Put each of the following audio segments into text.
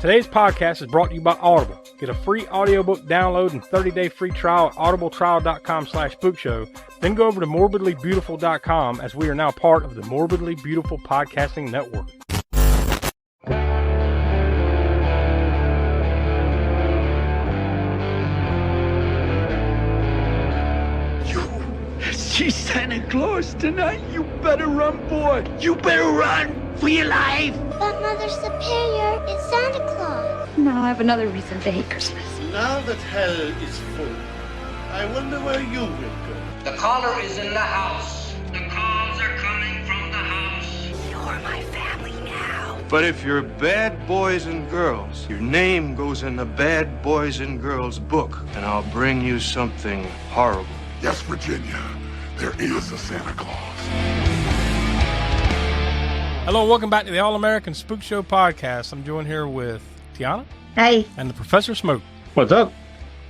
Today's podcast is brought to you by Audible. Get a free audiobook download and 30-day free trial at audibletrial.com/spookshow. Then go over to morbidlybeautiful.com as we are now part of the Morbidly Beautiful Podcasting Network. You see Santa Claus tonight? You better run, boy. You better run for your life. But Mother Superior, it's Santa Claus. No, I have another reason to hate Christmas. Now that hell is full, I wonder where you will go. The caller is in the house. The calls are coming from the house. You're my family now. But if you're bad boys and girls, your name goes in the bad boys and girls book, and I'll bring you something horrible. Yes, Virginia, there is a Santa Claus. Hello and welcome back to the All-American Spookshow podcast. I'm joined here with Tiana. Hey. And the Professor Smoke. What's up?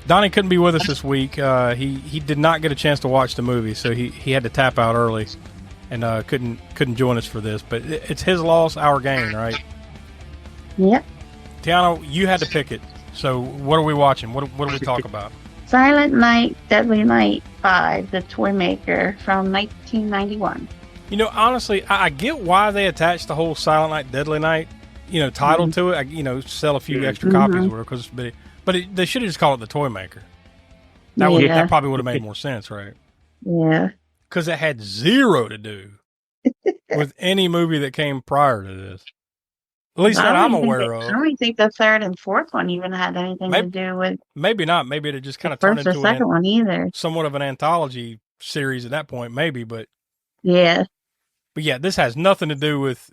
Donnie couldn't be with us this week. He did not get a chance to watch the movie, so he had to tap out early and couldn't join us for this. But it's his loss, our gain, right? Yep. Tiana, you had to pick it. So what are we watching? What do we talk about? Silent Night, Deadly Night 5, The Toy Maker from 1991. You know, honestly, I get why they attached the whole Silent Night, Deadly Night, title to it. Sell a few extra copies, because they should have just called it The Toy Maker. That probably would have made more sense, right? Yeah. Because it had zero to do with any movie that came prior to this. At least that I'm aware of. I don't think the third and fourth one even had anything to do with. Maybe not. Maybe it just kind of turned into the second one either. Somewhat of an anthology series at that point, maybe. But yeah. But yeah, this has nothing to do with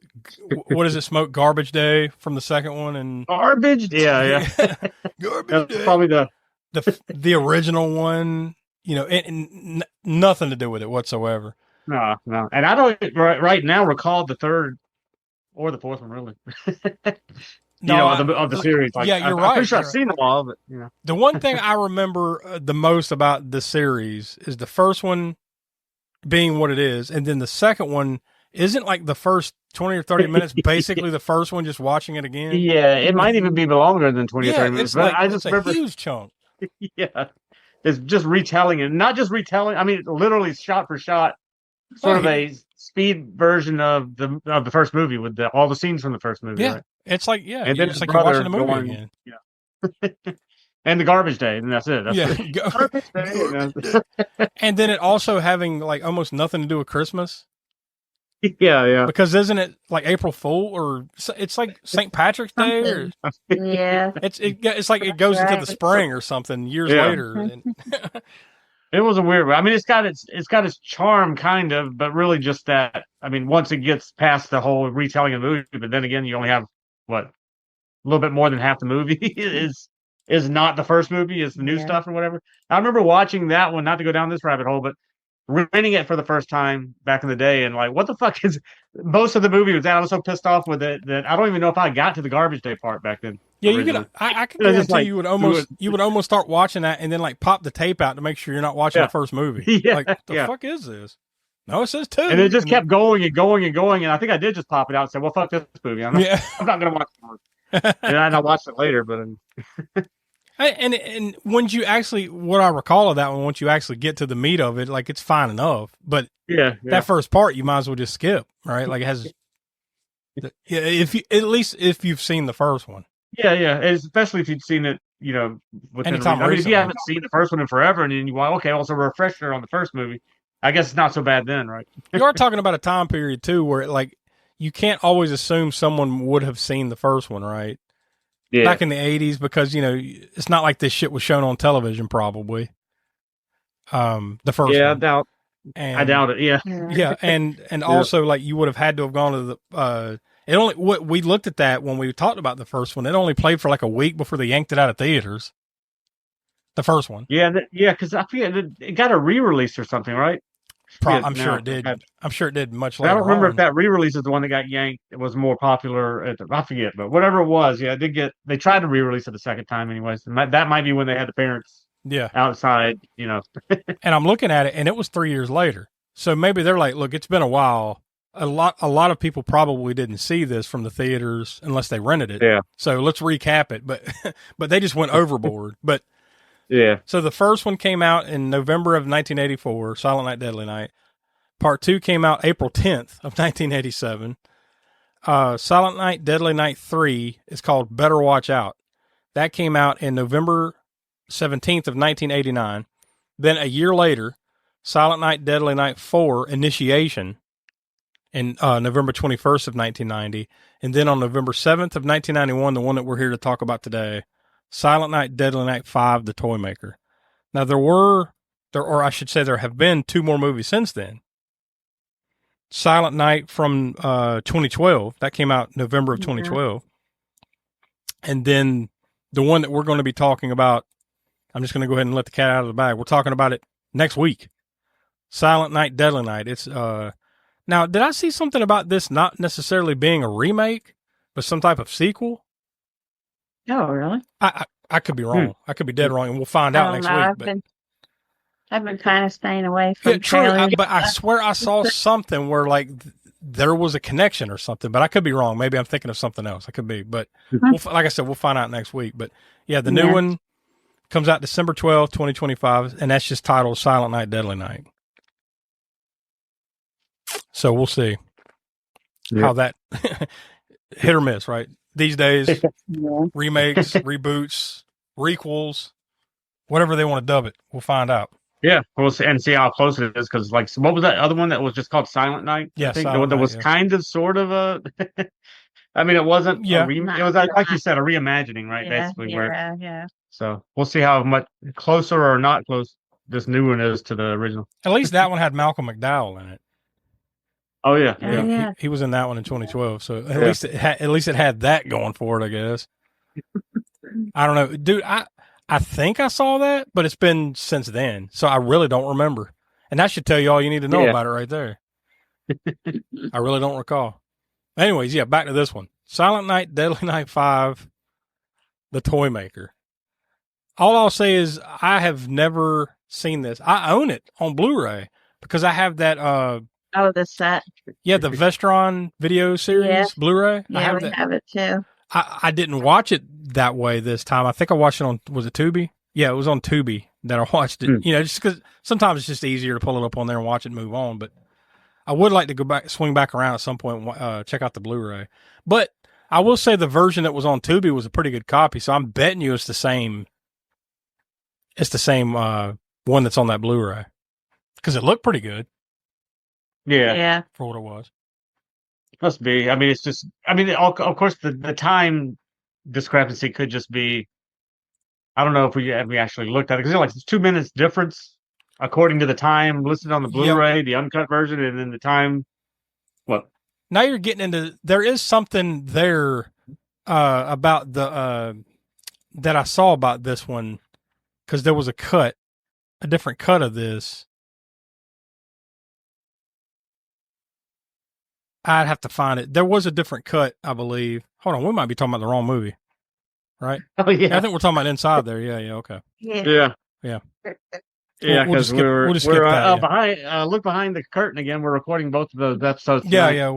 what is it? Smoke Garbage Day from the second one and Garbage. Yeah. Garbage Day. Probably the original one. And nothing to do with it whatsoever. No. And I don't right now recall the third or the fourth one really. Of the series. Like, yeah, you're right. I'm pretty sure I've seen them all, but The one thing I remember the most about the series is the first one being what it is, and then the second one isn't like the first 20 or 30 minutes basically the first one, just watching it again. Yeah, it might even be longer than 20 or 30 minutes. But I just remember a huge chunk. Yeah. It's just retelling, and not just retelling, I mean literally shot for shot, sort of a speed version of the first movie with all the scenes from the first movie. Yeah. Right? It's like and then it's like you're watching a movie again. Yeah. And the Garbage Day, and that's it. Garbage Day. And then it also having like almost nothing to do with Christmas. Yeah. Because isn't it like April Fool, or it's like St. Patrick's Day, or yeah, it's like it goes into the spring or something years later. It was a weird. I mean, it's got its charm, kind of, but really just that. I mean, once it gets past the whole retelling of the movie, but then again, you only have a little bit more than half the movie is not the first movie, is the new stuff or whatever. I remember watching that one, not to go down this rabbit hole, but renting it for the first time back in the day, and like, what the fuck is most of the movie was that? I was so pissed off with it that I don't even know if I got to the Garbage Day part back then. Yeah, you could. I can guarantee you would almost start watching that and then like pop the tape out to make sure you're not watching the first movie. Yeah, like the fuck is this? No, it says 2. And it just kept going and going and going, and I think I did just pop it out and say, "Well, fuck this movie. I'm not going to watch it." And I watched it later, but. And once you actually, what I recall of that one, once you actually get to the meat of it, like it's fine enough. But that first part, you might as well just skip, right? Like it has, if you've seen the first one. Yeah, especially if you'd seen it, within if you haven't seen the first one in forever, and then you want, okay, also a refresher on the first movie. I guess it's not so bad then, right? You are talking about a time period too, where you can't always assume someone would have seen the first one, right? Yeah. Back in the 80s, because it's not like this shit was shown on television, probably. The first one. I doubt it. Yeah, and also like you would have had to have gone to the. We looked at that when we talked about the first one. It only played for like a week before they yanked it out of theaters. The first one. Yeah, because I forget it got a re-release or something, right? I'm sure it did. I'm sure it did much later. I don't remember if that re-release is the one that got yanked. It was more popular. I forget, but whatever it was, it did get. They tried to re-release it the second time, anyways. And that might be when they had the parents, outside, And I'm looking at it, and it was 3 years later. So maybe they're like, "Look, it's been a while. a lot of people probably didn't see this from the theaters unless they rented it. Yeah. So let's recap it. But they just went overboard. But yeah. So the first one came out in November of 1984, Silent Night, Deadly Night. Part 2 came out April 10th of 1987. Silent Night, Deadly Night 3 is called Better Watch Out. That came out in November 17th of 1989. Then a year later, Silent Night, Deadly Night 4 Initiation in November 21st of 1990. And then on November 7th of 1991, the one that we're here to talk about today, Silent Night, Deadly Night 5, The Toy Maker. Now there have been 2 more movies since then. Silent Night from 2012, that came out November of 2012. And then the one that we're going to be talking about, I'm just going to go ahead and let the cat out of the bag. We're talking about it next week. Silent Night, Deadly Night. It's now, did I see something about this not necessarily being a remake, but some type of sequel? Oh, really? I could be wrong. I could be dead wrong, and we'll find out next week. I've been kind of staying away from trailers. But I swear I saw something where like there was a connection or something, but I could be wrong. Maybe I'm thinking of something else. I could be, but like I said, we'll find out next week. But yeah, the new one comes out December 12th, 2025, and that's just titled Silent Night, Deadly Night. So we'll see how that hit or miss, right? These days, remakes, reboots, requels, whatever they want to dub it, we'll find out. Yeah, we'll see and see how close it is. Because, like, what was that other one that was just called Silent Night? Yeah, I think that was kind of, sort of a. I mean, it wasn't. Yeah, it was like you said, a reimagining, right? Basically, yeah. So we'll see how much closer or not close this new one is to the original. At least that one had Malcolm McDowell in it. Oh yeah. He was in that one in 2012. So at least it had that going for it, I guess. I don't know, dude. I think I saw that, but it's been since then, so I really don't remember. And that should tell you all you need to know about it right there. I really don't recall. Anyways, yeah, back to this one. Silent Night, Deadly Night 5, The Toy Maker. All I'll say is I have never seen this. I own it on Blu-ray because I have that... the set. Yeah, the Vestron video series Blu-ray. Yeah, we have it too. I didn't watch it that way this time. I think I watched it on, was it Tubi? Yeah, it was on Tubi that I watched it. You know, just because sometimes it's just easier to pull it up on there and watch it and move on. But I would like to swing back around at some point and check out the Blu-ray. But I will say the version that was on Tubi was a pretty good copy. So I'm betting you it's the same. It's the same one that's on that Blu-ray because it looked pretty good. Yeah. For what it was. Must be. I mean, it's just. I mean, of course, the time discrepancy could just be. I don't know if we actually looked at it because like it's 2 minutes difference according to the time listed on the Blu-ray, the uncut version, and then the time. What? Now you're getting into. There is something there about the that I saw about this one because there was a different cut of this. I'd have to find it. There was a different cut, I believe. Hold on, we might be talking about the wrong movie, right? Oh yeah, I think we're talking about Inside there. Yeah, okay. Yeah. Because we're behind. Look behind the curtain again. We're recording both of those episodes tonight. Yeah.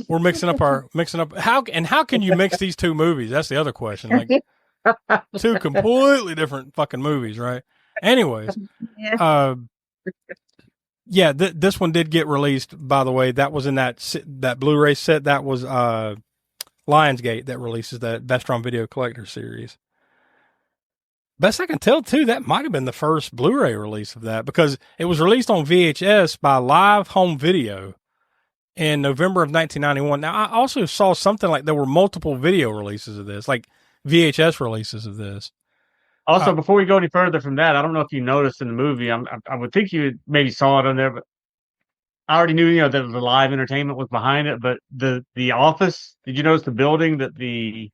We're mixing up. How can you mix these two movies? That's the other question. Like 2 completely different fucking movies, right? Anyways, yeah, this one did get released, by the way. That was in that Blu-ray set. That was Lionsgate that releases that Vestron Video Collector series. Best I can tell, too, that might have been the first Blu-ray release of that because it was released on VHS by Live Home Video in November of 1991. Now, I also saw something like there were multiple video releases of this, like VHS releases of this. Also, before we go any further from that, I don't know if you noticed in the movie. I would think you maybe saw it on there, but I already knew, that the live entertainment was behind it. But the office, did you notice the building that the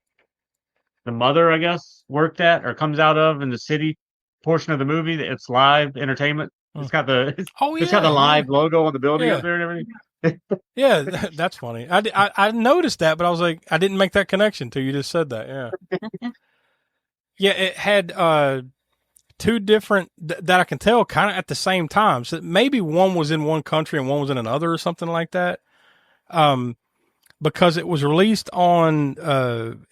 mother, I guess, worked at or comes out of in the city portion of the movie? It's live entertainment. It's got the it's got the live logo on the building up there and everything. Yeah, that's funny. I noticed that, but I was like, I didn't make that connection till you just said that. Yeah. Yeah, it had two different that I can tell kind of at the same time. So maybe one was in one country and one was in another or something like that. Because it was released on, I'm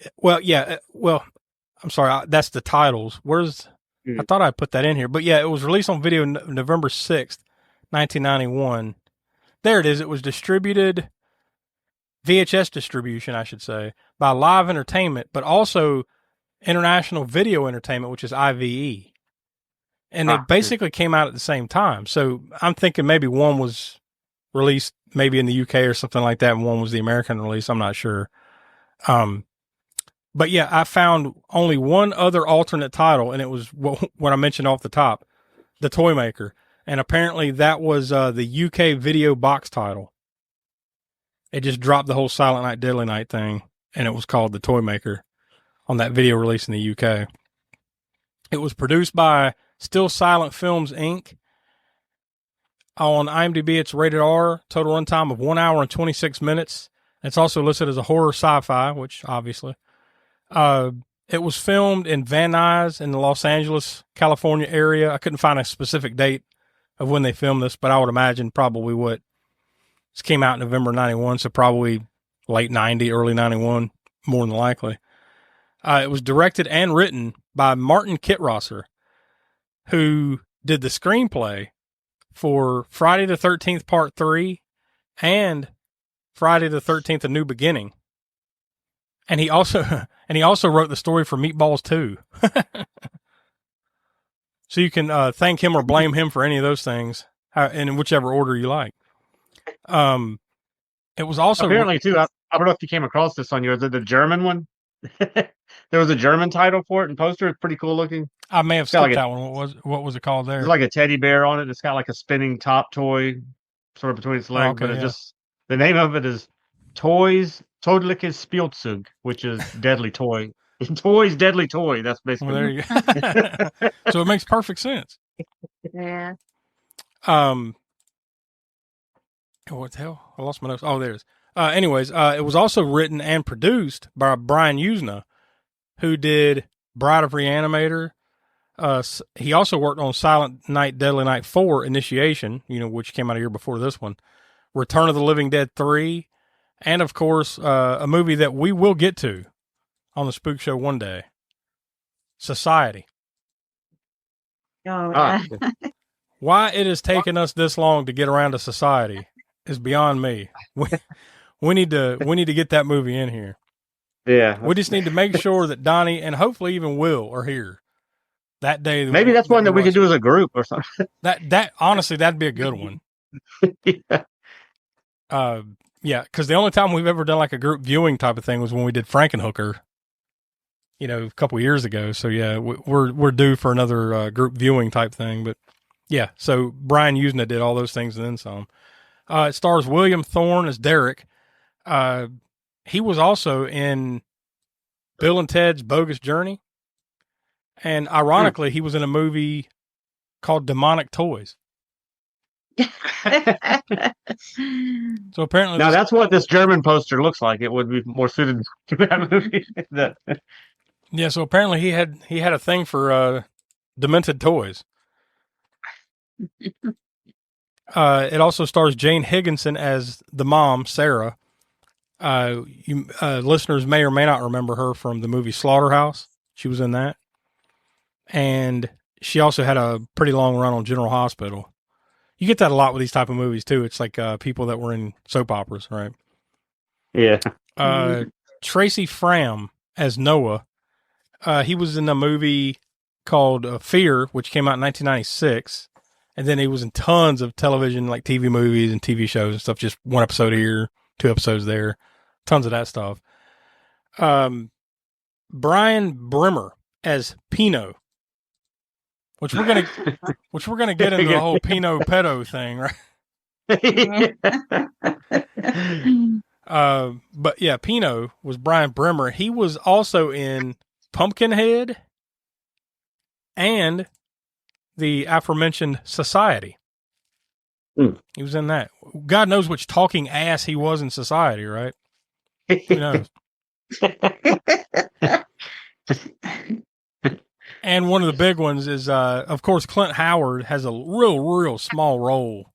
sorry, that's the titles. I thought I put that in here, but yeah, it was released on video November 6th, 1991. There it is. It was distributed, VHS distribution, I should say, by Live Entertainment, but also International Video Entertainment, which is IVE. And they basically came out at the same time. So I'm thinking maybe one was released maybe in the UK or something like that, and one was the American release. I'm not sure. But yeah, I found only one other alternate title, and it was what I mentioned off the top, The Toy Maker. And apparently that was the UK video box title. It just dropped the whole Silent Night, Deadly Night thing, and it was called The Toy Maker on that video release in the UK. It was produced by Still Silent Films, Inc. On IMDb, it's rated R, total runtime of 1 hour and 26 minutes. It's also listed as a horror sci-fi, which obviously. It was filmed in Van Nuys in the Los Angeles, California area. I couldn't find a specific date of when they filmed this, but I would imagine probably this came out in November 91, so probably late 90, early 91, more than likely. It was directed and written by Martin Kittrosser, who did the screenplay for Friday the 13th Part 3 and Friday the 13th A New Beginning. And he also wrote the story for Meatballs 2. So you can thank him or blame him for any of those things, in whichever order you like. It was also apparently too. I don't know if you came across this on yours. The German one. There was a German title for it and poster. It's pretty cool looking. I may have skipped that one. What was it called there? There's like a teddy bear on it. It's got like a spinning top toy sort of between its legs. But it just, the name of it is Toys Todliches Spielzeug, which is deadly toy. Toys Deadly Toy. That's basically. Well, there you go. So it makes perfect sense. Yeah. What the hell? I lost my notes. Oh, there it is. Anyways, it was also written and produced by Brian Usna, who did Bride of Reanimator. He also worked on Silent Night, Deadly Night 4 Initiation, which came out a year before this one, Return of the Living Dead 3, and of course, a movie that we will get to on the Spook Show one day, Society. Oh, Why it has taken us this long to get around to Society is beyond me. We need to get that movie in here. Yeah. We just need to make sure that Donnie and hopefully even Will are here that day. Maybe that's one that we could do as a group or something. That honestly, that'd be a good one. Yeah. Because the only time we've ever done like a group viewing type of thing was when we did Frankenhooker, a couple years ago. So yeah, we're due for another group viewing type thing. But yeah, so Brian Usna did all those things and then some. It stars William Thorne as Derek. He was also in Bill and Ted's Bogus Journey. And ironically, he was in a movie called Demonic Toys. So apparently, now that's what this German poster looks like. It would be more suited to that movie. Yeah. So apparently, he had a thing for demented toys. It also stars Jane Higginson as the mom, Sarah. You listeners may or may not remember her from the movie Slaughterhouse. She was in that. And she also had a pretty long run on General Hospital. You get that a lot with these type of movies too. It's like people that were in soap operas, right? Yeah. Tracy Fram as Noah. He was in a movie called Fear, which came out in 1996. And then he was in tons of television, like TV movies and TV shows and stuff. Just one episode here, 2 episodes there, tons of that stuff. Brian Brimmer as Pino, which we're gonna get into the whole Pino pedo thing, right? But yeah, Pino was Brian Brimmer. He was also in Pumpkinhead and the aforementioned Society. He was in that. God knows which talking ass he was in Society, right? Who knows? And one of the big ones is, of course, Clint Howard has a real small role.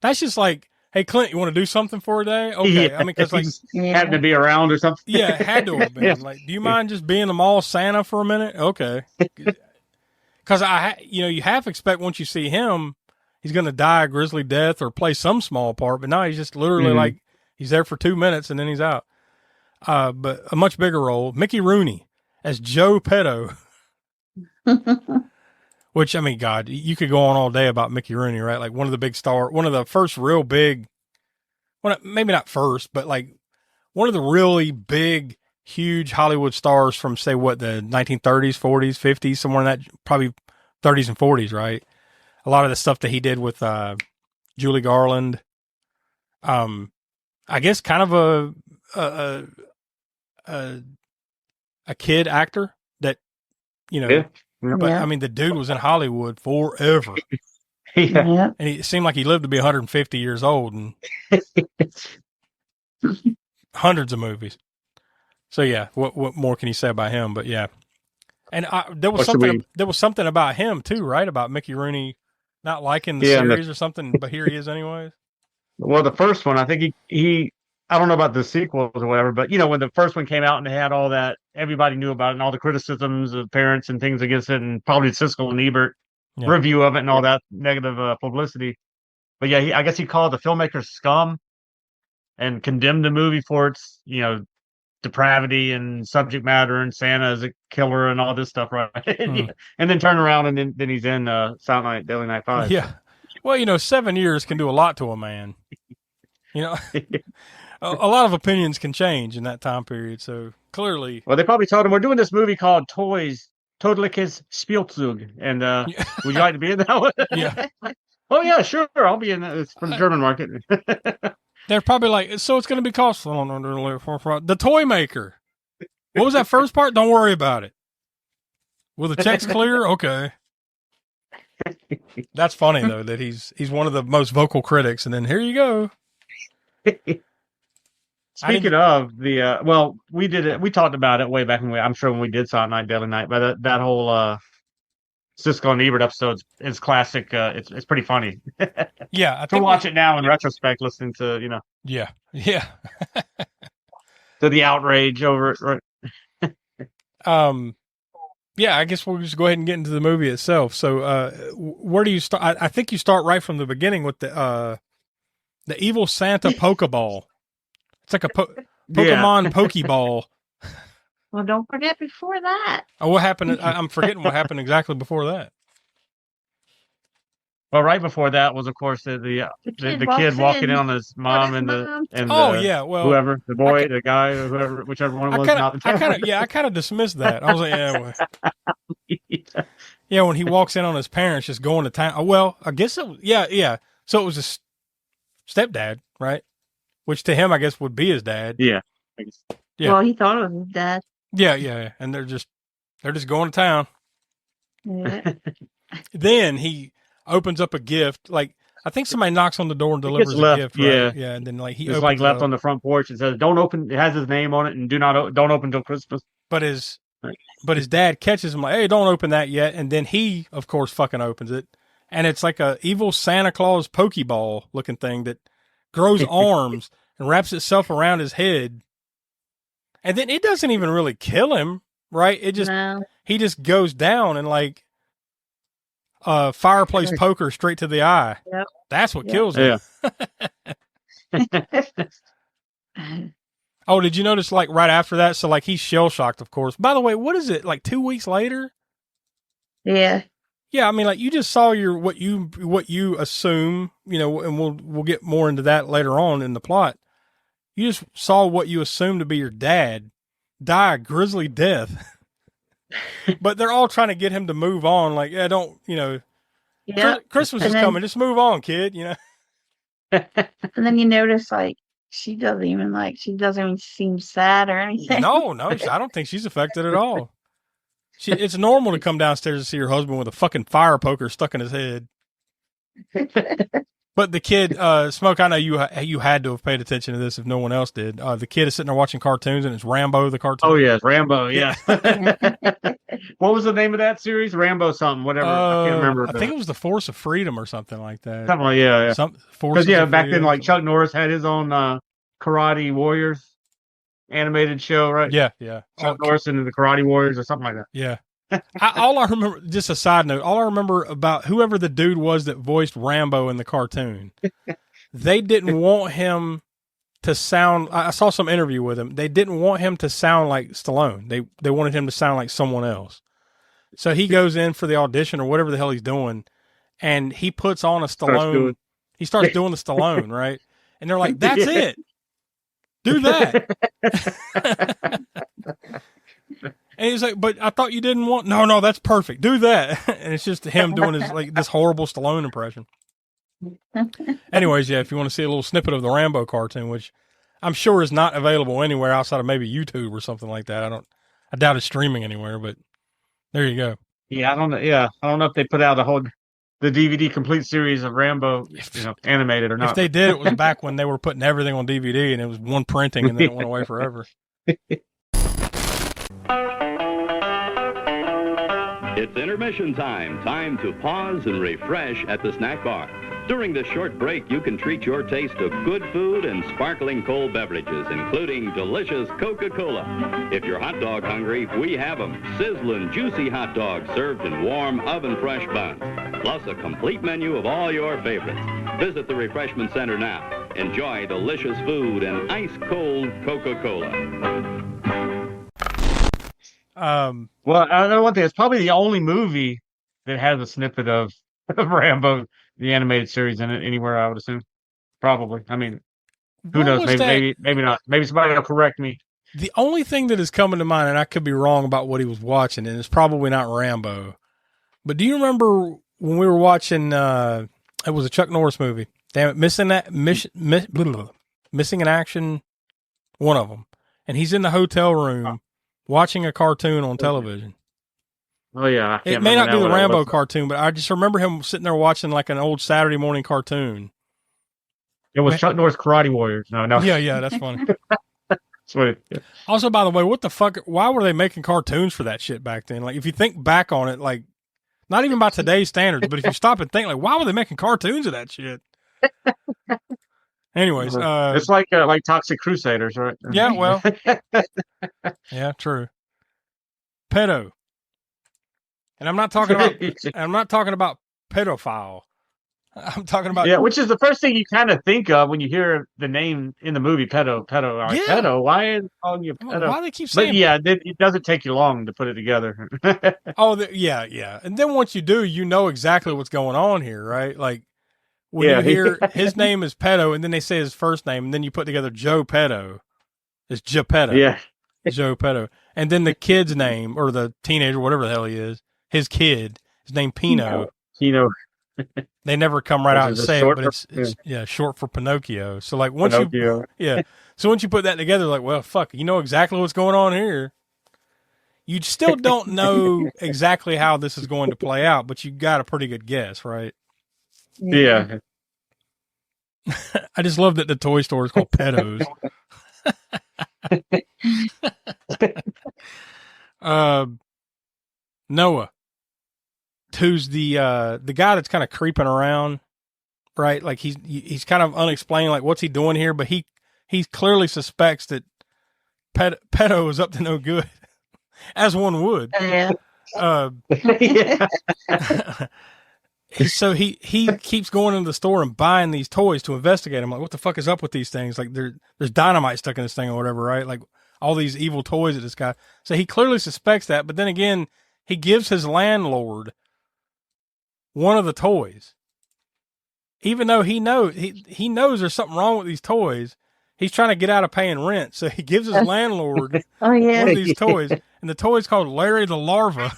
That's just like, hey, Clint, you want to do something for a day? Okay. Yeah. I mean, because like, happened to be around or something. Yeah, it had to have been. Yeah. Like, do you mind just being the mall Santa for a minute? Okay. Because you half expect once you see him, he's going to die a grisly death or play some small part, but no, he's just literally like, he's there for 2 minutes and then he's out. But a much bigger role, Mickey Rooney as Joe Petto. Which, I mean, God, you could go on all day about Mickey Rooney, right? Like one of the first real big, well, maybe not first, but like one of the really big, huge Hollywood stars from, say, what, the 1930s, 40s, 50s, somewhere in that, probably 30s and 40s, right? A lot of the stuff that he did with Julie Garland. I guess kind of a kid actor that, Yeah. but I mean, the dude was in Hollywood forever. Yeah. And it seemed like he lived to be 150 years old and hundreds of movies. So yeah, what more can you say about him? But yeah, and there was something about him too, right? About Mickey Rooney not liking the series or something, but here he is anyways. Well, the first one, I think he I don't know about the sequels or whatever, but when the first one came out and they had all that, everybody knew about it and all the criticisms of parents and things against it, and probably Siskel and Ebert review of it and all that negative publicity. But yeah, I guess he called the filmmakers scum and condemned the movie for its, depravity and subject matter and Santa as a killer and all this stuff, right? And then turn around and then he's in Silent Night, Deadly Night 5. Yeah. Well, 7 years can do a lot to a man. A lot of opinions can change in that time period. So clearly, well, they probably told him we're doing this movie called Toys Todliches Spielzug, and would you like to be in that one? Yeah. Oh yeah, sure, I'll be in that. It's for the German market. They're probably like, so it's going to be costly. The Toy Maker. What was that first part? Don't worry about it. Will the checks clear? Okay. That's funny though that he's one of the most vocal critics, and then here you go. Speaking of the, we did it. We talked about it way back I'm sure when we did Silent Night, Deadly Night, but that whole Siskel and Ebert episode is classic. It's pretty funny. Yeah, I to think watch it now in retrospect, listening to Yeah. to the outrage over it. Right? Yeah, I guess we'll just go ahead and get into the movie itself. So, where do you start? I think you start right from the beginning with the evil Santa Pokeball. It's like a Pokemon Pokeball. Well, don't forget before that. Oh, what happened? I'm forgetting what happened exactly before that. Well, right before that was, of course, the kid walking in on his mom and whoever, the boy, the guy, or whoever, whichever one was. I kind of dismissed that. I was like, yeah, when he walks in on his parents just going to town. Well, I guess it was, yeah. So it was a stepdad, right? Which to him, I guess, would be his dad. Yeah. Yeah. Well, he thought it was his dad. Yeah, and they're just going to town. Yeah. Then he opens up a gift. Like, I think somebody knocks on the door and delivers a gift. Right? Yeah, and then like he opens like left on the front porch and says, "Don't open." It has his name on it, and don't open till Christmas. But his dad catches him like, "Hey, don't open that yet." And then he, of course, fucking opens it, and it's like a evil Santa Claus Pokeball looking thing that grows arms and wraps itself around his head. And then it doesn't even really kill him, right? It just he just goes down and like fireplace poker straight to the eye. Yep. That's what kills him. Yeah. Oh, did you notice like right after that? So like he's shell shocked, of course. By the way, what is it? Like 2 weeks later? Yeah. Yeah, I mean, like you just saw what you assume, and we'll get more into that later on in the plot. You just saw what you assume to be your dad die a grisly death, but they're all trying to get him to move on. Like, yeah, don't Christmas is coming, just move on, kid. And then you notice like she doesn't even seem sad or anything. No, I don't think she's affected at all. It's normal to come downstairs to see her husband with a fucking fire poker stuck in his head. But the kid, Smoke, I know you had to have paid attention to this if no one else did. The kid is sitting there watching cartoons, and it's Rambo, the cartoon. Oh, yeah, Rambo, yeah. What was the name of that series? Rambo something, whatever. I can't remember. I think it was the Force of Freedom or something like that. Something like yeah. Because back then, like Chuck Norris had his own Karate Warriors animated show, right? Yeah. Chuck Norris and the Karate Warriors or something like that. Yeah. All I remember, just a side note, all I remember about whoever the dude was that voiced Rambo in the cartoon, they didn't want him to sound. I saw some interview with him. They didn't want him to sound like Stallone. They wanted him to sound like someone else. So he goes in for the audition or whatever the hell he's doing, and he puts on a Stallone. He starts doing the Stallone, right? And they're like, "That's it. Do that." And he's like, "But I thought you didn't want." No, that's perfect. Do that. And it's just him doing his like this horrible Stallone impression. Anyways, yeah, if you want to see a little snippet of the Rambo cartoon, which I'm sure is not available anywhere outside of maybe YouTube or something like that. I doubt it's streaming anywhere, but there you go. Yeah, I don't know. Yeah, I don't know if they put out the DVD complete series of Rambo, animated or not. If they did, it was back when they were putting everything on DVD and it was one printing and then it went away forever. It's intermission time. Time to pause and refresh at the snack bar. During this short break, you can treat your taste of good food and sparkling cold beverages, including delicious Coca-Cola. If you're hot dog hungry, we have them. Sizzling, juicy hot dogs served in warm, oven-fresh buns. Plus a complete menu of all your favorites. Visit the Refreshment Center now. Enjoy delicious food and ice-cold Coca-Cola. Well, I know one thing. It's probably the only movie that has a snippet of Rambo, the animated series, in it anywhere. I would assume, probably. I mean, who knows? Maybe not. Maybe somebody will correct me. The only thing that is coming to mind, and I could be wrong about what he was watching, and it's probably not Rambo. But do you remember when we were watching? It was a Chuck Norris movie. Damn it, Missing in Action. One of them, and he's in the hotel room. Watching a cartoon on television. Oh yeah, it may not be the Rambo cartoon, but I just remember him sitting there watching like an old Saturday morning cartoon. It was Chuck Norris Karate Warriors. No. Yeah, that's funny. Sweet. Yeah. Also, by the way, what the fuck? Why were they making cartoons for that shit back then? Like, if you think back on it, like, not even by today's standards, but if you stop and think, like, why were they making cartoons of that shit? Anyways, it's like Toxic Crusaders, right? Yeah, well, yeah, true. Pedo, and I'm not talking about pedophile. I'm talking about which is the first thing you kind of think of when you hear the name in the movie pedo. Like, pedo. Why is it calling you pedo? Why they keep saying? But yeah, it doesn't take you long to put it together. Yeah, and then once you do, you know exactly what's going on here, right? Like. When you hear his name is Pedo, and then they say his first name, and then you put together Joe Pedo. It's Geppetto. Yeah. Joe Pedo. And then the kid's name, or the teenager, whatever the hell he is, his kid, his name Pino. Pino. They never come right out and say it, but it's short for Pinocchio. So like once Pinocchio. So once you put that together, like, well, fuck, you know exactly what's going on here. You still don't know exactly how this is going to play out, but you got a pretty good guess, right? Yeah. I just love that the toy store is called Pedos. Noah, who's the guy that's kind of creeping around, right? Like he's kind of unexplained, like what's he doing here? But he clearly suspects that Pedo is up to no good, as one would. Yeah. So he keeps going into the store and buying these toys to investigate. I'm like, what the fuck is up with these things? Like there's dynamite stuck in this thing or whatever, right? Like all these evil toys that this guy. So he clearly suspects that, but then again, he gives his landlord one of the toys, even though he knows there's something wrong with these toys. He's trying to get out of paying rent, so he gives his landlord one of these toys, and the toy's called Larry the Larva.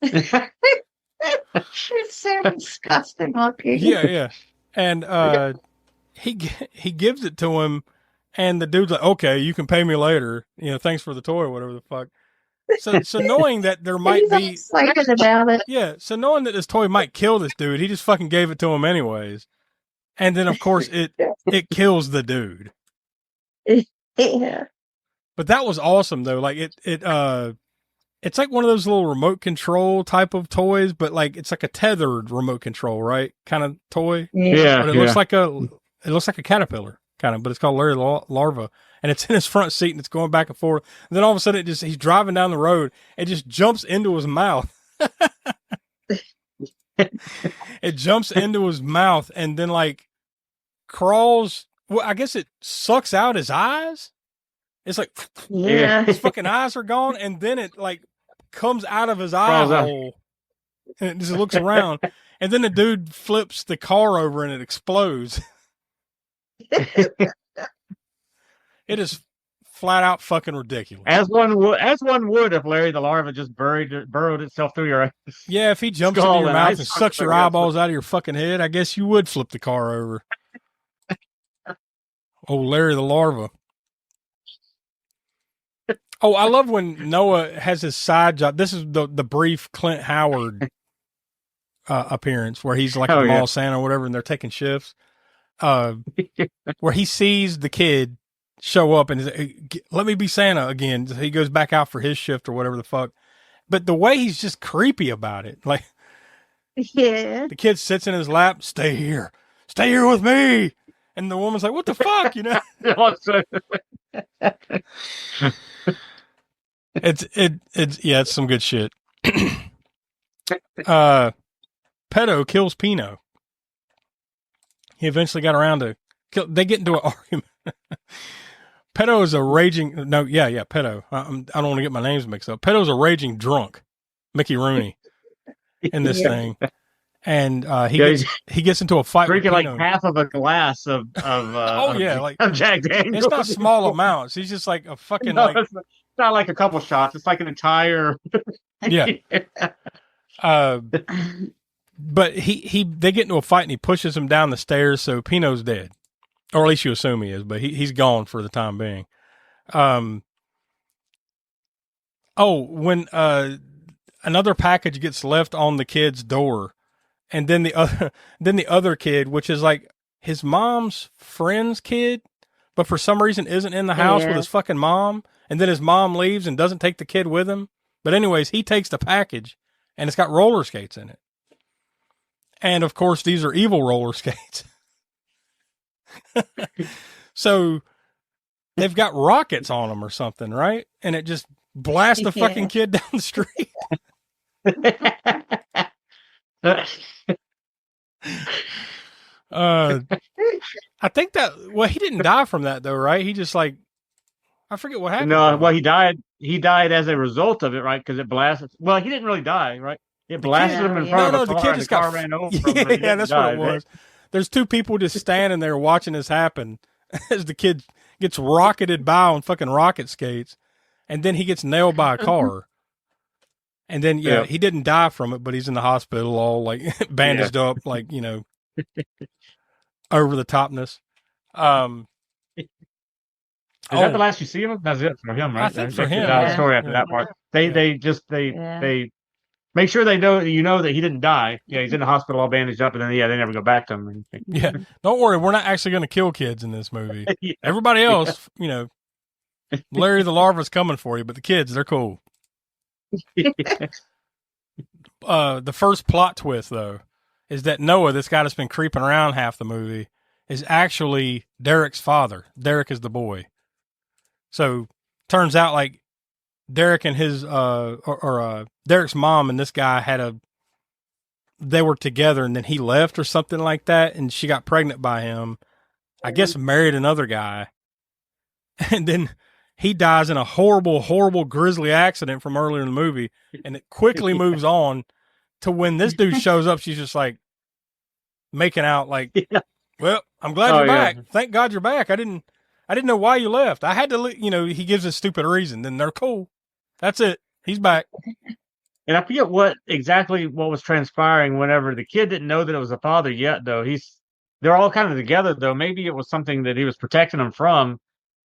It's so disgusting looking. Yeah. And he gives it to him, and the dude's like, "Okay, you can pay me later. Thanks for the toy or whatever the fuck." So knowing that there might be excited about it. Yeah. So knowing that this toy might kill this dude, he just fucking gave it to him anyways. And then of course it kills the dude. Yeah. But that was awesome though. Like It's like one of those little remote control type of toys, but like it's like a tethered remote control, right? Kind of toy. Yeah, But it looks like a caterpillar kind of, but it's called Larry the Larva, and it's in his front seat and it's going back and forth. And then all of a sudden, he's driving down the road, it just jumps into his mouth. It jumps into his mouth and then like crawls. Well, I guess it sucks out his eyes. It's like, his fucking eyes are gone, and then it like comes out of his eye hole, and it just looks around, and then the dude flips the car over and it explodes. It is flat out fucking ridiculous. As one would if Larry the Larva just burrowed itself through your Yeah, if he jumps into your mouth and sucks your eyeballs out of your fucking head, I guess you would flip the car over. Oh, Larry the Larva. Oh, I love when Noah has his side job. This is the brief Clint Howard appearance where he's like the mall Santa or whatever, and they're taking shifts. Where he sees the kid show up and he's like, hey, let me be Santa again. He goes back out for his shift or whatever the fuck. But the way he's just creepy about it, like, the kid sits in his lap, stay here with me. And the woman's like, what the fuck, you know? It's some good shit. Pedo kills Pino. He eventually got around to kill. They get into an argument. Pedo is a raging. No, Pedo. I don't want to get my names mixed up. Pedo's a raging drunk, Mickey Rooney, in this thing, and he gets into a fight. Drinking with like half of a glass of Jack Daniels. It's not small amounts. He's just like a fucking it's not like a couple shots. It's like an entire. Yeah. But they get into a fight and he pushes him down the stairs, so Pino's dead. Or at least you assume he is, but he's gone for the time being. When another package gets left on the kid's door, and then the other kid, which is like his mom's friend's kid, but for some reason isn't in the house with his fucking mom, and then his mom leaves and doesn't take the kid with him. But anyways, he takes the package, and it's got roller skates in it. And of course, these are evil roller skates. So they've got rockets on them or something, right? And it just blasts the fucking kid down the street. I think he didn't die from that though, right? He just I forget what happened. No, well, he died as a result of it, right? Because it blasted. Well, he didn't really die, right? It blasted him in front of a car, the kid just got ran over. Yeah, that's what it was. There's two people just standing there watching this happen as the kid gets rocketed by on fucking rocket skates, and then he gets nailed by a car. And then, he didn't die from it, but he's in the hospital all like bandaged up, like, you know, over the topness. Is that the last you see of him? That's it for him, right? I think for him. The story after that part. They make sure they know that he didn't die. Yeah, he's in the hospital all bandaged up, and then they never go back to him. Yeah, don't worry, we're not actually going to kill kids in this movie. Everybody else, you know, Larry the Larva's coming for you, but the kids, they're cool. The first plot twist, though, is that Noah, this guy that's been creeping around half the movie, is actually Derek's father. Derek is the boy. So turns out like Derek and his Derek's mom and this guy they were together, and then he left or something like that, and she got pregnant by him. I guess married another guy, and then he dies in a horrible, horrible, grisly accident from earlier in the movie, and it quickly moves on to when this dude shows up. She's just like making out, like, "Well, I'm glad you're back. Thank God you're back. I didn't know why you left. I had to, he gives a stupid reason. Then they're cool. That's it. He's back." And I forget what was transpiring whenever the kid didn't know that it was a father yet, though. They're all kind of together, though. Maybe it was something that he was protecting them from.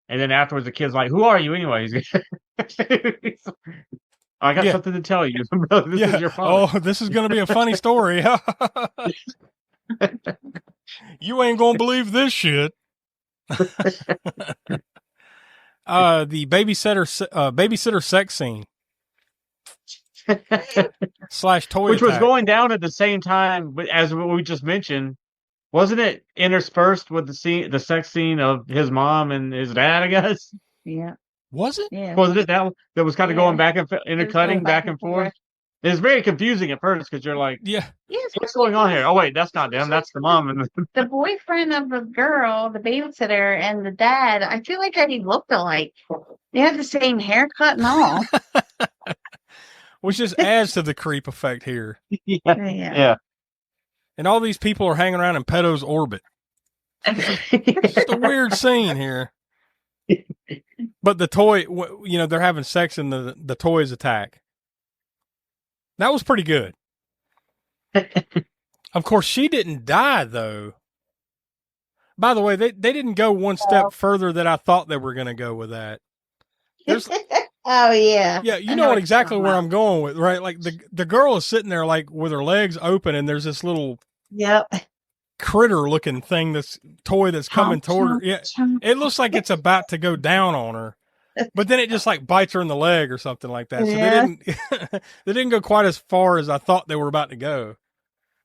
And then afterwards, the kid's like, "Who are you anyways?" I got something to tell you. This is your father. Oh, this is going to be a funny story. You ain't going to believe this shit. The babysitter sex scene slash toy which was attack. going down at the same time as what we just mentioned. Wasn't it interspersed with the sex scene of his mom and his dad? I guess. Yeah. Was it? Yeah. Wasn't it that was kind of going back and intercutting back and forth. forth? It's very confusing at first because you're like, Yeah. Yes. what's going on here? Oh wait, that's not them. That's the mom and The boyfriend of the girl, the babysitter, and the dad, I feel like that he looked alike. They had the same haircut and all. Which just adds to the creep effect here. yeah. And all these people are hanging around in Pedo's orbit. It's just a weird scene here. But the toy, they're having sex and the toys attack. That was pretty good. Of course, she didn't die, though. By the way, they didn't go one step further than I thought they were going to go with that. Oh, yeah. Yeah, you know exactly where I'm going with, right? Like, the girl is sitting there, like, with her legs open, and there's this little critter-looking thing, this toy that's coming toward her. Yeah, it looks like it's about to go down on her. But then it just like bites her in the leg or something like that. So they didn't go quite as far as I thought they were about to go.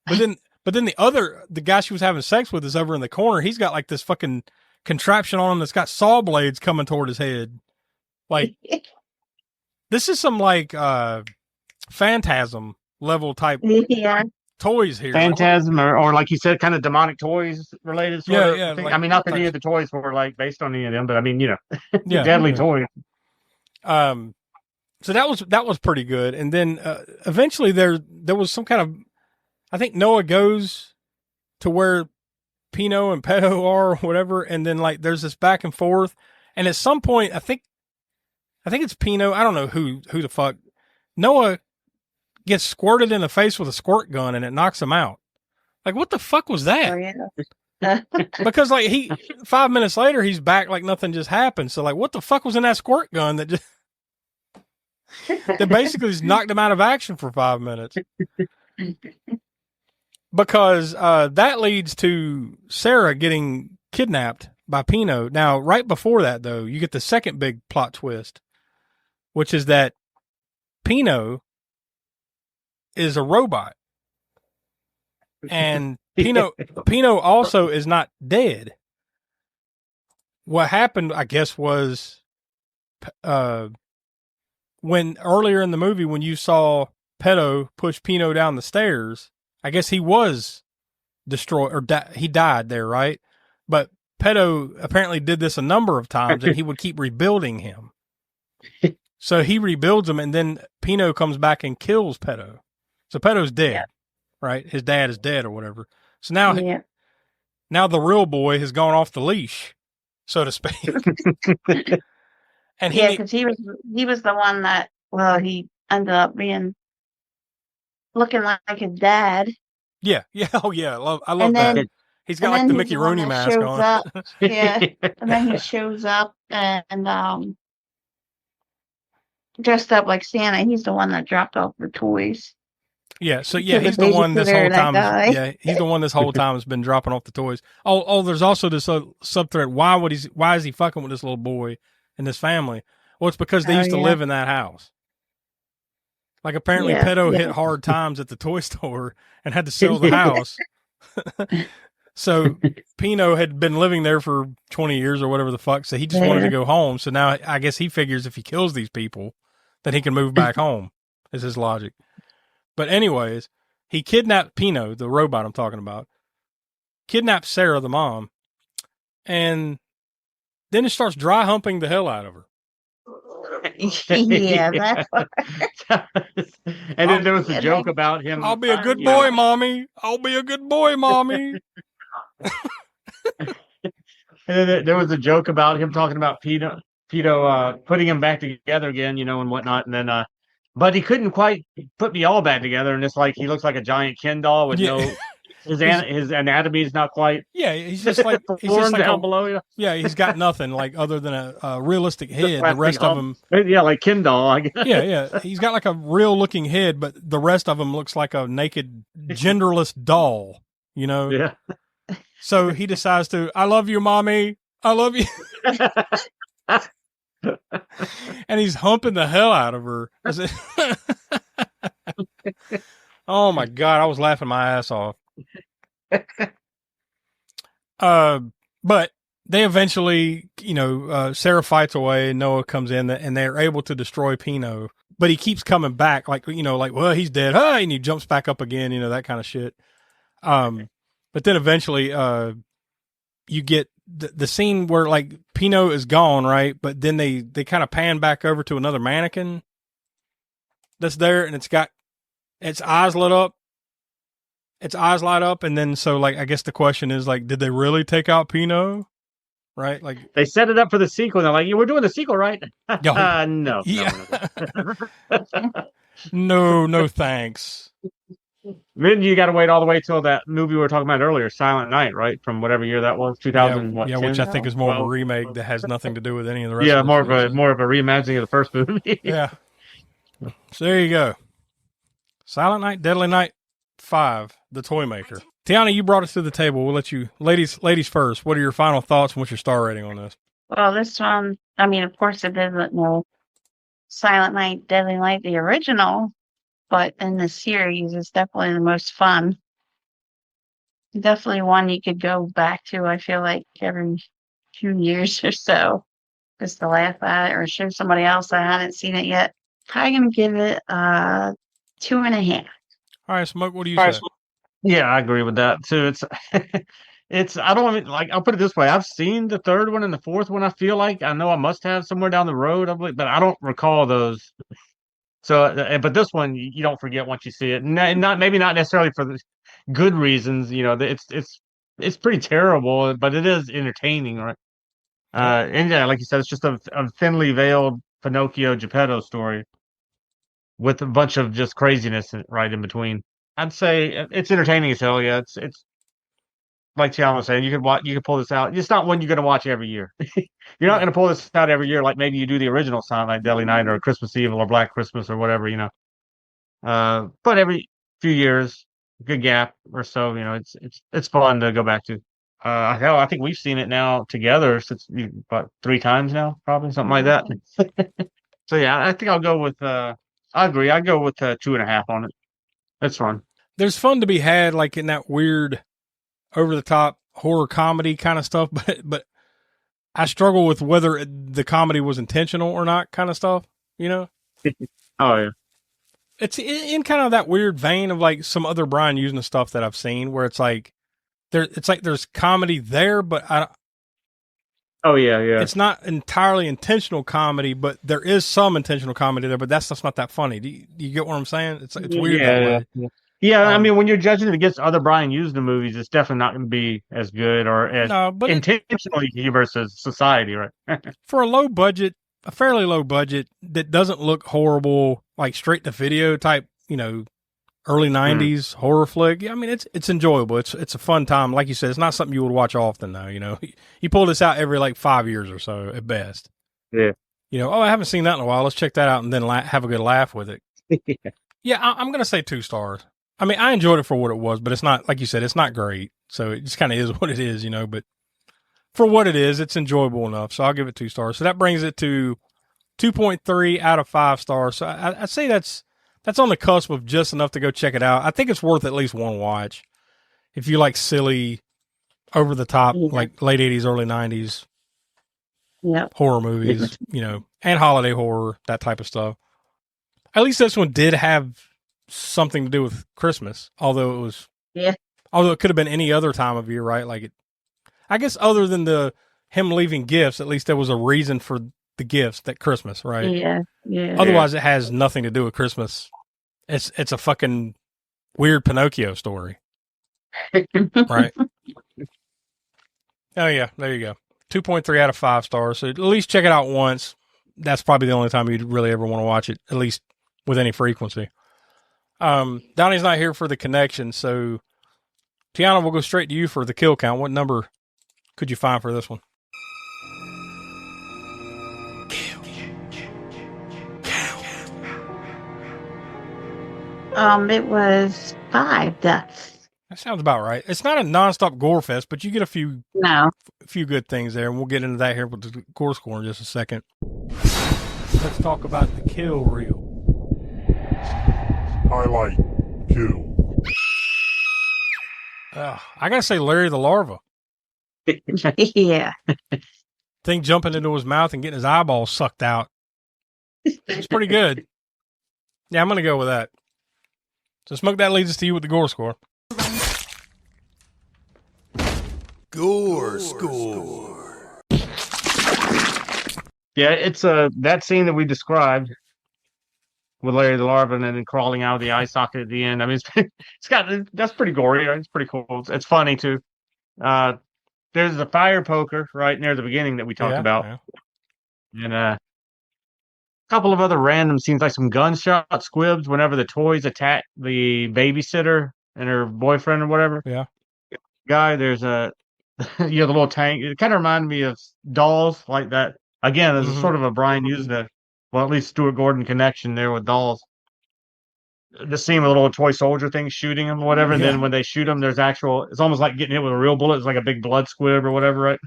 But then the guy she was having sex with is over in the corner. He's got like this fucking contraption on him that's got saw blades coming toward his head. Like this is some like Phantasm level type toys here. Phantasm or like you said, kind of demonic toys related sort of thing. Like, I mean, not that any of the toys were like based on any of them, but I mean, deadly toys. So that was pretty good. And then eventually there was some kind of, I think Noah goes to where Pino and Pedo are or whatever, and then like there's this back and forth. And at some point, I think it's Pino. I don't know who the fuck. Noah gets squirted in the face with a squirt gun and it knocks him out. Like, what the fuck was that? Oh, yeah. Because like 5 minutes later, he's back like nothing just happened. So like, what the fuck was in that squirt gun that just that basically just knocked him out of action for 5 minutes? Because that leads to Sarah getting kidnapped by Pino. Now, right before that, though, you get the second big plot twist, which is that Pino is a robot. And Pino also is not dead. What happened, I guess, was when earlier in the movie, when you saw Pedo push Pino down the stairs, I guess he was destroyed or he died there, right? But Pedo apparently did this a number of times and he would keep rebuilding him. So he rebuilds him and then Pino comes back and kills Pedo. So Pedo's dead, right? His dad is dead or whatever. So now, now the real boy has gone off the leash, so to speak. And because he was the one that he ended up being looking like his dad. Yeah. Oh yeah. I love that. He's got like the Mickey Rooney mask on. And then he shows up and dressed up like Santa. He's the one that dropped off the toys. Yeah, so he's the one this whole time. He's the one this whole time has been dropping off the toys. Oh, there's also this subthread. Why is he fucking with this little boy and this family? Well, it's because they used to live in that house. Like apparently, Pedo hit hard times at the toy store and had to sell the house. So Pino had been living there for 20 years or whatever the fuck. So he just wanted to go home. So now I guess he figures if he kills these people, then he can move back home. Is his logic. But anyways, he kidnapped Pino, the robot I'm talking about, kidnapped Sarah, the mom, and then it starts dry humping the hell out of her. Yeah, that's and then there was a joke about him. I'll be a good boy, mommy. I'll be a good boy, mommy. And then there was a joke about him talking about Pino putting him back together again, and whatnot, and then but he couldn't quite put me all back together, and it's like he looks like a giant Ken doll with no his anatomy is not quite. Yeah, he's just like down below. Yeah, he's got nothing like other than a realistic head. The rest of him, like Ken doll. I guess. Yeah, he's got like a real looking head, but the rest of him looks like a naked, genderless doll. Yeah. So he decides to. I love you, mommy. I love you. And he's humping the hell out of her. Oh my God, I was laughing my ass off. But they eventually, Sarah fights away and Noah comes in and they're able to destroy Pino. But he keeps coming back well, he's dead. Huh? And he jumps back up again, that kind of shit. But then eventually, you get the scene where like Pino is gone, right? But then they kind of pan back over to another mannequin that's there, and it's got its eyes lit up. Its eyes light up, and then so like I guess the question is like, did they really take out Pino? Right? Like they set it up for the sequel. And they're like, yeah, we're doing the sequel, right? No. Yeah. No, thanks. Then you got to wait all the way till that movie we were talking about earlier, Silent Night, right? From whatever year that was, 2000. Yeah, which I think is more of a remake that has nothing to do with any of the rest. Yeah, of more of a reimagining of the first movie. Yeah. So there you go. Silent Night, Deadly Night 5, The Toy Maker. Tiana, you brought us to the table. We'll let you, ladies first. What are your final thoughts and what's your star rating on this? Well, this one, I mean, of course, it doesn't know Silent Night, Deadly Night, the original, but in the series, it's definitely the most fun. Definitely one you could go back to, I feel like, every few years or so, just to laugh at it or show somebody else that hadn't seen it yet. Probably going to give it 2.5. All right, Smoke, what do you say? Yeah, I agree with that too. I don't want to, like, I'll put it this way. I've seen the third one and the fourth one. I feel like I know I must have somewhere down the road, but I don't recall those. So, but this one you don't forget once you see it. Not maybe not necessarily for the good reasons. It's pretty terrible, but it is entertaining, right? And yeah, like you said, it's just a thinly veiled Pinocchio Geppetto story with a bunch of just craziness right in between. I'd say it's entertaining as hell. Yeah, it's like Tiana was saying. You could pull this out. It's not one you're going to watch every year. You're not going to pull this out every year like maybe you do the original Silent Night, Deadly Night, or Christmas Eve or Black Christmas or whatever. But every few years, good gap or so, it's fun to go back to. Hell, I think we've seen it now together since about 3 times now, probably something like that. So yeah, I think I'll go with. I agree. I go with 2.5 on it. That's fun. There's fun to be had, like in that weird, over the top horror comedy kind of stuff, but I struggle with whether the comedy was intentional or not, kind of stuff. Oh yeah. It's in kind of that weird vein of like some other Brian using the stuff that I've seen, where it's like there's comedy there, but Oh yeah. It's not entirely intentional comedy, but there is some intentional comedy there. But that's just not that funny. Do you get what I'm saying? It's weird that way. Yeah, I mean, when you're judging it against other Brian Usna movies, it's definitely not going to be as good or as intentionally versus Society, right? For a fairly low budget that doesn't look horrible, like straight to video type, early 90s horror flick. I mean, it's enjoyable. It's a fun time. Like you said, it's not something you would watch often though. You pull this out every like 5 years or so at best. Yeah. I haven't seen that in a while. Let's check that out and then have a good laugh with it. Yeah, I'm going to say 2 stars. I mean, I enjoyed it for what it was, but it's not, like you said, it's not great. So it just kind of is what it is, but for what it is, it's enjoyable enough. So I'll give it 2 stars. So that brings it to 2.3 out of 5 stars. So I'd say that's on the cusp of just enough to go check it out. I think it's worth at least one watch. If you like silly, over the top, like late 80s, early 90s horror movies, and holiday horror, that type of stuff. At least this one did have something to do with Christmas, although it could have been any other time of year, right? Like I guess other than him leaving gifts, at least there was a reason for the gifts that Christmas, right? Yeah. Otherwise, it has nothing to do with Christmas. It's a fucking weird Pinocchio story, right? Oh yeah, there you go. 2.3 out of 5 stars. So at least check it out once. That's probably the only time you'd really ever want to watch it, at least with any frequency. Donnie's not here for the connection, so Tiana, we'll go straight to you for the kill count. What number could you find for this one? It was 5 deaths. That sounds about right. It's not a nonstop gore fest, but you get a few good things there, and we'll get into that here with the gore score in just a second. let's talk about the kill reel. Highlight. Kill. I gotta say, Larry the Larva. Yeah. Thing jumping into his mouth and getting his eyeballs sucked out. It's pretty good. Yeah, I'm gonna go with that. So, Smoke, that leads us to you with the gore score. Gore score. Yeah, it's that scene that we described with Larry the Larva and then crawling out of the eye socket at the end. I mean, that's pretty gory. Right? It's pretty cool. It's funny too. There's a fire poker right near the beginning that we talked about, and a couple of other random scenes like some gunshot squibs whenever the toys attack the babysitter and her boyfriend or whatever. Yeah, guy. There's a the little tank. It kind of reminded me of Dolls, like that. Again, there's a sort of a Brian using at least Stuart Gordon connection there with Dolls. The scene with a little toy soldier thing shooting him or whatever, and then when they shoot him, there's it's almost like getting hit with a real bullet. It's like a big blood squib or whatever, right?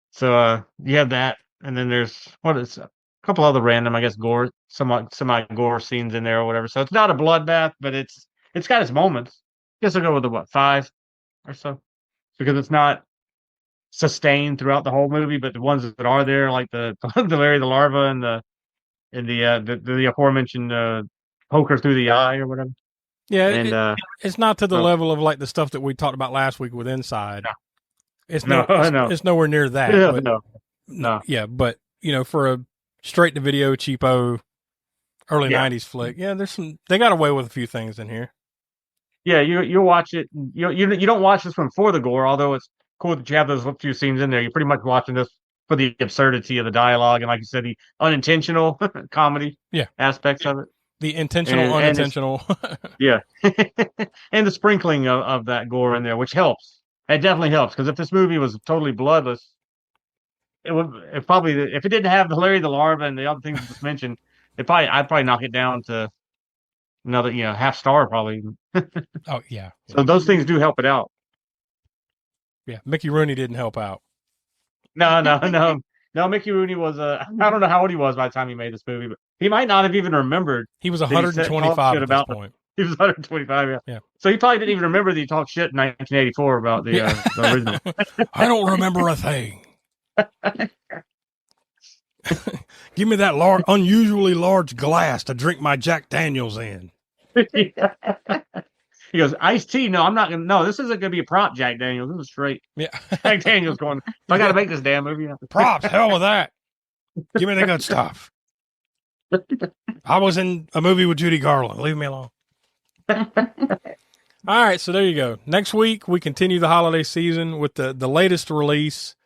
So you have that, and then there's a couple other random, I guess, gore, semi gore scenes in there or whatever. So it's not a bloodbath, but it's got its moments. I guess I'll go with the 5 or so, because it's not sustained throughout the whole movie, but the ones that are there, like the Larry the Larva and the aforementioned poker through the eye or whatever. Yeah, and it's not to the level of like the stuff that we talked about last week with Inside. No. It's nowhere near that. Yeah, but, no. Yeah, but for a straight to video cheapo early 90s flick, they got away with a few things in here. Yeah, you watch it. You don't watch this one for the gore, although it's cool that you have those few scenes in there. You're pretty much watching this for the absurdity of the dialogue and, like you said, the unintentional comedy aspects of it. The intentional, unintentional. Yeah. And the sprinkling of that gore in there, which helps. It definitely helps, because if this movie was totally bloodless, it probably, if it didn't have the Larry the Larva and the other things just mentioned, I'd probably knock it down to another, half star probably. Oh, yeah. So those things do help it out. Yeah, Mickey Rooney didn't help out. No, Mickey Rooney was I don't know how old he was by the time he made this movie, but he might not have even remembered. He was 125 at this point. He was 125, yeah. So he probably didn't even remember that he talked shit in 1984 about the original. I don't remember a thing. Give me that unusually large glass to drink my Jack Daniels in. He goes, iced tea? No, I'm not going to. No, this isn't going to be a prop, Jack Daniels. This is straight. Yeah. Jack Daniels going, I got to make this damn movie. Props, hell with that. Give me the good stuff. I was in a movie with Judy Garland. Leave me alone. All right, so there you go. Next week, we continue the holiday season with the latest release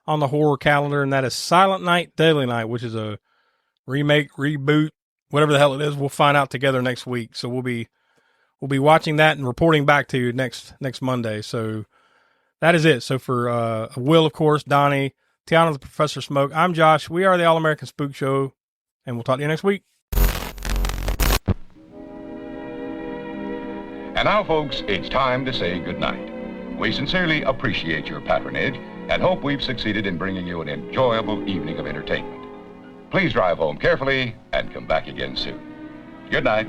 on the horror calendar, and that is Silent Night, Deadly Night, which is a remake, reboot, whatever the hell it is. We'll find out together next week. So we'll be watching that and reporting back to you next Monday. So that is it. So for Will, of course, Donnie, Tiana, the Professor Smoke, I'm Josh. We are the All-American Spook Show, and we'll talk to you next week. And now, folks, it's time to say goodnight. We sincerely appreciate your patronage and hope we've succeeded in bringing you an enjoyable evening of entertainment. Please drive home carefully and come back again soon. Good night.